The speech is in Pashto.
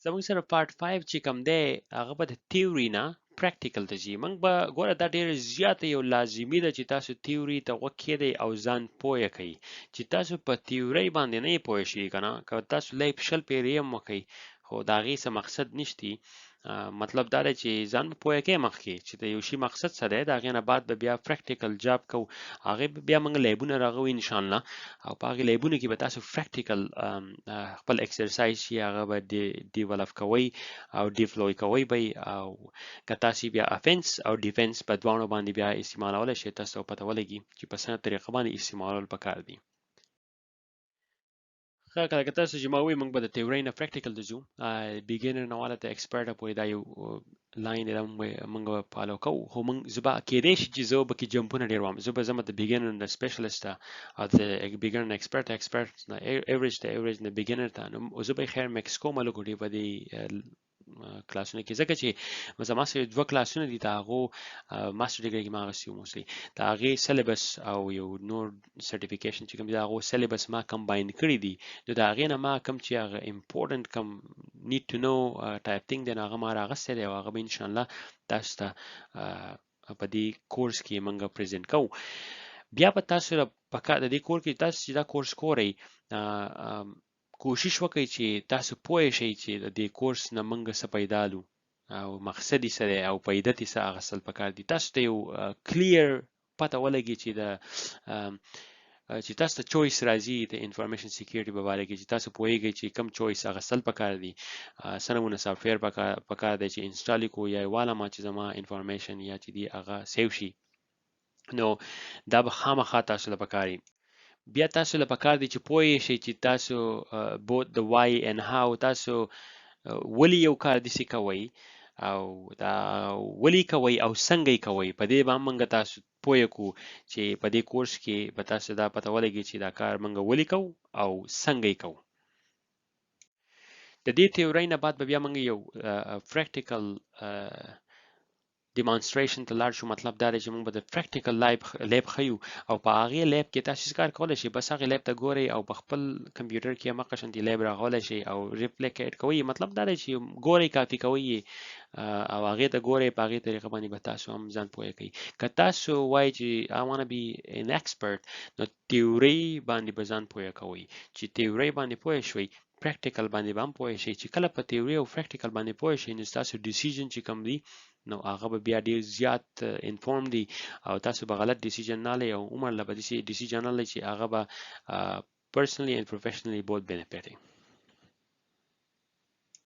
زموږ سره پارت 5 چې کوم دی هغه به د تیوري نه پریکټیکل ته ځي. موږ به ګوره دا ډېر زیاته یو لازمي ده چې تاسو تیوري ته غوږ کېږدئ او ځان پوه کړئ. چې تاسو په تیوري باندې نه پوه شئ که نه، که تاسو لایف شل پیرې هم وکئ خو د هغې څه مقصد نشتی. مطلب دا دی چې ځان به پوه کړئ مخکې چې د یو شي مقصد څه دی، د هغې نه بعد به بیا پریکټیکل جاب کوو. هغې به بیا موږ لیبونه راغوو انشاءالله، او په هغې لیبونو کې به تاسو پریکټیکل خپل اکسرسایز چې هغه به ډیولپ کوئ او ډیپلوی کوئ به، او که تاسو بیا افنس او ډیفنس په دواړو باندې بیا استعمالولی شئ، تاسو ته پته ولګي چې په څنګه طریقه باندې استعمالول پکار دي. ښه، که تاسو چې ما ووایي موږ به د تیورۍ نه پریکټیکل ته ځو، بیګینر نه والا ته ایکسپرټه پورې دا یو لاین دی، دا موږ به فالو کوو. خو زه به کیدای شي چې زه به کې جمپونه ډېر وام. زه به ځم د بیګینر نه سپیشلیسټ ته، او د بیګینر نه ایکسپرټ نه ایوریج ته، ایوریج نه بیګینر ته. نو زه به خیر مکس کوم لږ ډېر په دې کلاسونه کې، ځکه چې زما سره 2 کلاسونه دي، د هغو ماسټر ډیګري کې ما اخیستي وو موسلی، د هغې سلیبس او یو نور سرټیفیکیشن چې کوم دي د هغو سلیبس ما کمباین کړي دي. نو د هغې نه ما کوم چې هغه امپورټنټ کم نیډ ټو نو ټایپ تینګ دی، نو هغه ما راغستی دی، او هغه به انشاءالله تاسو ته په دې کورس کې موږ پریزنټ کوو. بیا به تاسو د دې کور کې تاسو چې دا کورس ګورئ، کوشش وکړئ چې تاسو پوه شئ چې د دې کورس نه موږ څه پیدا لو، او مقصد یې څه دی، او فایده یې څه اخیستل پکار دي. تاسو ته یو کلیر پته ولګي چې تاسو ته چویس راځي د انفارمیشن سکیورټي په باره کې، چې تاسو پوهیږئ چې کم چویس اخیستل پکار دي، څه نمونه سافټویر پکار دی چې انسټال یې کړو، یا یې والم چې زما انفارمیشن یا چې دی هغه سیو شي. نو دا به خامخا تاسو ته پکار وي. بیا تاسو له پکار دي چې پوه شئ چې تاسو بوت د وای ان هاو، تاسو ولی یو کار داسې کوئ، او دا ولی کوئ او څنګه یې کوئ. په دې باندې موږ تاسو پوه کړو چې په دې کورس کې به تاسو دا پته ولګي چې دا کار موږ ولی کوو او څنګه یې کوو. د دې تیورۍ نه بعد به بیا موږ یو پریکټیکل ډیمانسټریشن ته لاړ شو. مطلب دا دی چې موږ به د پریکټیکل لیب ښیو، او په هغې لیب کې تاسو کار کولی شئ، بس هغې لیب ته ګورئ او په خپل کمپیوټر کې همغه شانتې لیب راغولی شئ او ریپلیکیټ کوئ. مطلب دا دی چې ګورئ، کاپي کوئ او هغې ته ګورئ، په هغې طریقه باندې به تاسو هم ځان پوه کوئ. که تاسو وایئ چې I want to be an expert، نو تیورۍ باندې به ځان پوه کوئ. چې تیورۍ باندې پوه شوئ، پریکټیکل باندې به هم پوه شئ. چې کله په تیوري او پریکټیکل باندې پوه شئ، نو ستاسو ډیسیژن چې کوم دی، نو هغه به بیا ډیر زیات انفورم دی، او تاسو به غلط ډیسیژن نه لئ، او عمر له به داسې ډیسیژن نه لئ چې هغه به personally and professionally both benefiting.